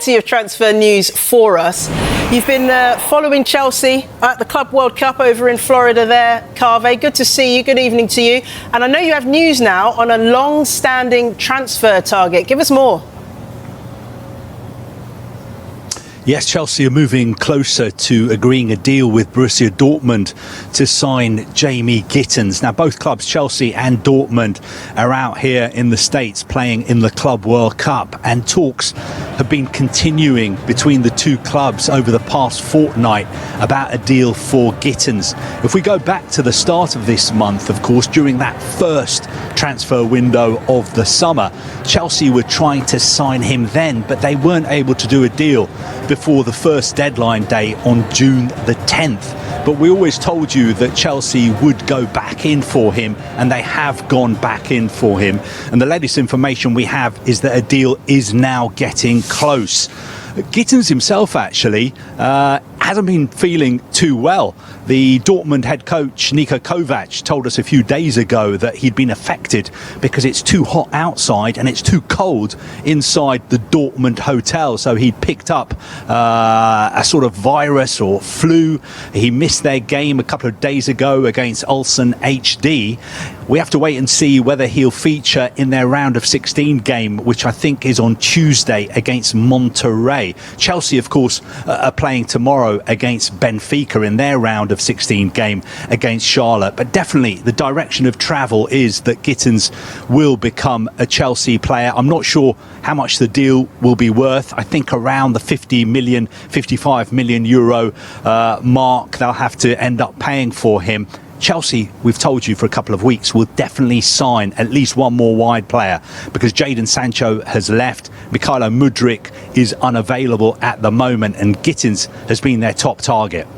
Of transfer news for us. You've been following Chelsea at the Club World Cup over in Florida there, Carve. Good to see you. Good evening to you. And I know you have news now on a long-standing transfer target. Give us more. Yes, Chelsea are moving closer to agreeing a deal with Borussia Dortmund to sign Jamie Gittens. Now, both clubs, Chelsea and Dortmund, are out here in the States playing in the Club World Cup, and talks have been continuing between the two clubs over the past fortnight about a deal for Gittens. If we go back to the start of this month, of course, during that first transfer window of the summer, Chelsea were trying to sign him then, but they weren't able to do a deal before the first deadline day on June the 10th. But we always told you that Chelsea would go back in for him, and they have gone back in for him. And the latest information we have is that a deal is now getting close. Gittens himself actually hasn't been feeling too well. The Dortmund head coach Niko Kovac told us a few days ago that he'd been affected because it's too hot outside and it's too cold inside the Dortmund hotel. So he'd picked up a sort of virus or flu. He missed their game a couple of days ago against Ulsan HD. We have to wait and see whether he'll feature in their round of 16 game, which I think is on Tuesday against Monterrey. Chelsea, of course, are playing tomorrow against Benfica in their round of 16 game against Charlotte. But definitely the direction of travel is that Gittens will become a Chelsea player. I'm not sure how much the deal will be worth. I think around the 55 million euro mark they'll have to end up paying for him. Chelsea, we've told you for a couple of weeks, will definitely sign at least one more wide player because Jadon Sancho has left. Mykhailo Mudryk is unavailable at the moment, and Gittens has been their top target.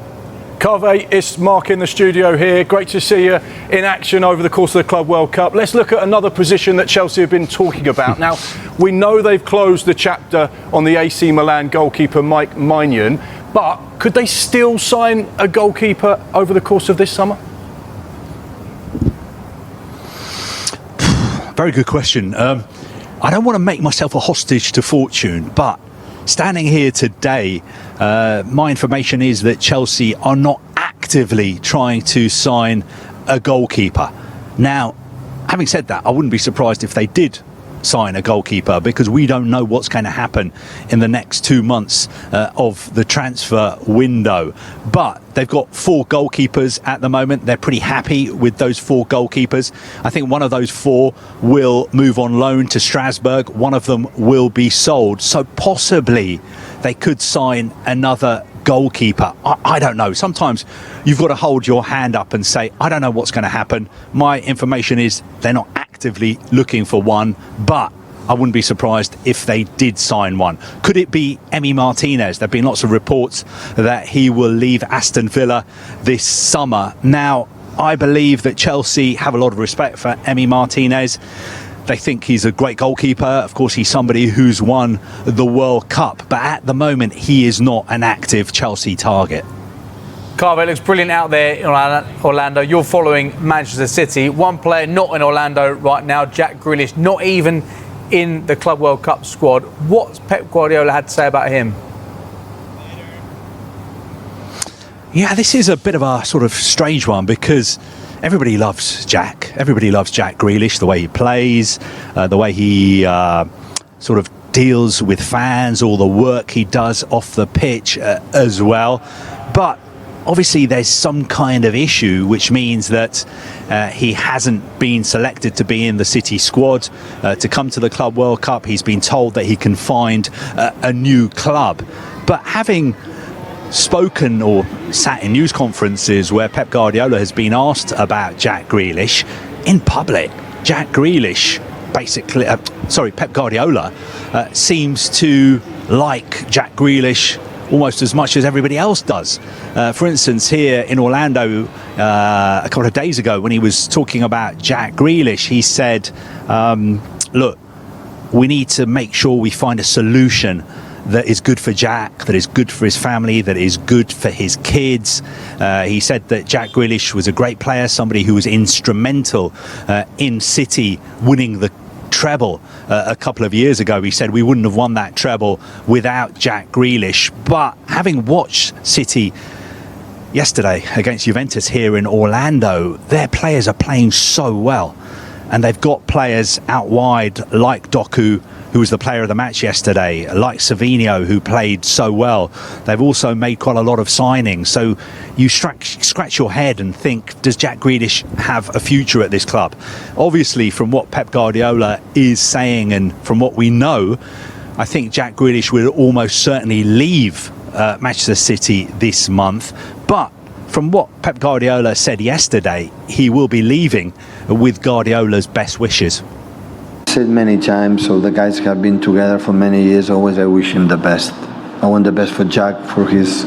Carve, it's Mark in the studio here. Great to see you in action over the course of the Club World Cup. Let's look at another position that Chelsea have been talking about. Now, we know they've closed the chapter on the AC Milan goalkeeper Mike Maignan, but could they still sign a goalkeeper over the course of this summer? Very good question. I don't want to make myself a hostage to fortune, but standing here today, my information is that Chelsea are not actively trying to sign a goalkeeper. Now, having said that, I wouldn't be surprised if they did sign a goalkeeper, because we don't know what's going to happen in the next 2 months of the transfer window. But they've got 4 goalkeepers at the moment. They're pretty happy with those 4 goalkeepers. I think one of those 4 will move on loan to Strasbourg. One of them will be sold. So possibly they could sign another goalkeeper. I don't know. Sometimes you've got to hold your hand up and say, I don't know what's going to happen. My information is they're not actively looking for one, but I wouldn't be surprised if they did sign one. Could it be Emi Martinez? There have been lots of reports that he will leave Aston Villa this summer. Now, I believe that Chelsea have a lot of respect for Emi Martinez. They think he's a great goalkeeper. Of course, he's somebody who's won the World Cup, but at the moment, he is not an active Chelsea target. Carve, it looks brilliant out there in Orlando. You're following Manchester City. One player not in Orlando right now, Jack Grealish, not even in the Club World Cup squad. What's Pep Guardiola had to say about him? Yeah, this is a bit of a sort of strange one because everybody loves Jack. Everybody loves Jack Grealish, the way he plays, the way he sort of deals with fans, all the work he does off the pitch as well. But obviously there's some kind of issue, which means that he hasn't been selected to be in the City squad to come to the Club World Cup. He's been told that he can find a new club. But having spoken or sat in news conferences where Pep Guardiola has been asked about Jack Grealish in public, Jack Grealish basically, Pep Guardiola seems to like Jack Grealish almost as much as everybody else does. For instance, here in Orlando a couple of days ago when he was talking about Jack Grealish, he said, look, we need to make sure we find a solution that is good for Jack, that is good for his family, that is good for his kids. He said that Jack Grealish was a great player, somebody who was instrumental in City winning the treble a couple of years ago. He said we wouldn't have won that treble without Jack Grealish. But having watched City yesterday against Juventus here in Orlando, their players are playing so well. And they've got players out wide like Doku, who was the player of the match yesterday, like Savinho, who played so well. They've also made quite a lot of signings. So you scratch your head and think, does Jack Grealish have a future at this club? Obviously, from what Pep Guardiola is saying and from what we know, I think Jack Grealish will almost certainly leave Manchester City this month. But from what Pep Guardiola said yesterday, he will be leaving with Guardiola's best wishes. Said many times, so the guys have been together for many years. Always I wish him the best. I want the best for Jack, for his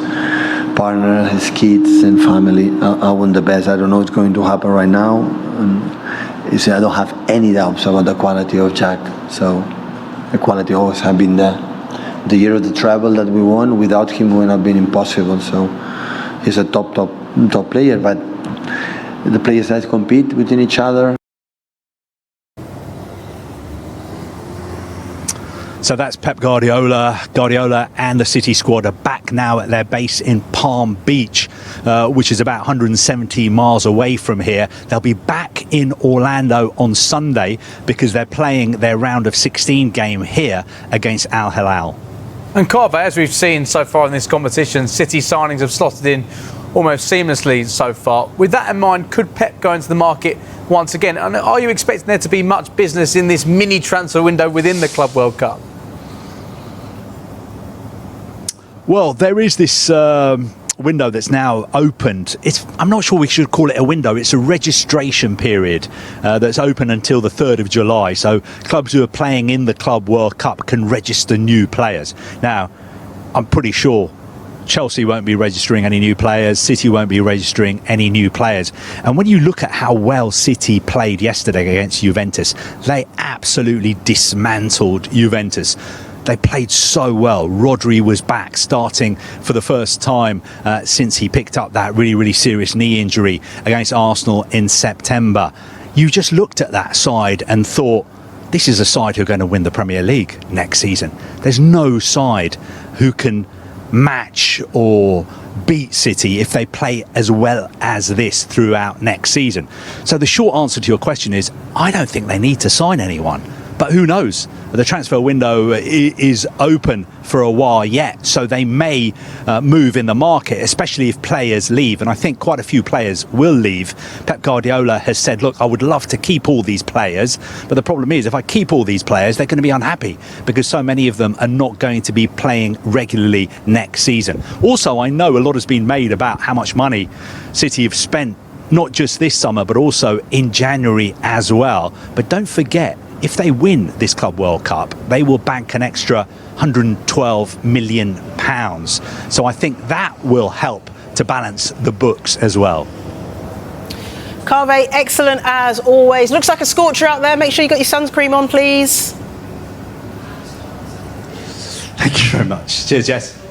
partner, his kids and family. I want the best. I don't know what's going to happen right now. I don't have any doubts about the quality of Jack. So the quality always have been there. The year of the treble that we won, without him it would have been impossible. So he's a top player, but the players that compete within each other. So that's Pep Guardiola. Guardiola and the City squad are back now at their base in Palm Beach, which is about 170 miles away from here. They'll be back in Orlando on Sunday because they're playing their round of 16 game here against Al Hilal. And Carver, as we've seen so far in this competition, City signings have slotted in almost seamlessly so far. With that in mind, could Pep go into the market once again? And are you expecting there to be much business in this mini transfer window within the Club World Cup? Well, there is this window that's now opened. I'm not sure we should call it a window. It's a registration period that's open until the 3rd of July. So clubs who are playing in the Club World Cup can register new players. Now, I'm pretty sure Chelsea won't be registering any new players. City won't be registering any new players. And when you look at how well City played yesterday against Juventus, they absolutely dismantled Juventus. They played so well. Rodri was back, starting for the first time since he picked up that really serious knee injury against Arsenal in September. You just looked at that side and thought, this is a side who are going to win the Premier League next season. There's no side who can match or beat City if they play as well as this throughout next season. So the short answer to your question is, I don't think they need to sign anyone. But who knows? The transfer window is open for a while yet, so they may move in the market, especially if players leave. And I think quite a few players will leave. Pep Guardiola has said, look, I would love to keep all these players, but the problem is if I keep all these players, they're going to be unhappy because so many of them are not going to be playing regularly next season. Also, I know a lot has been made about how much money City have spent, not just this summer, but also in January as well. But don't forget, if they win this Club World Cup, they will bank an extra £112 million. So I think that will help to balance the books as well. Carve, excellent as always. Looks like a scorcher out there. Make sure you got your sunscreen on, please. Thank you very much. Cheers, Jess.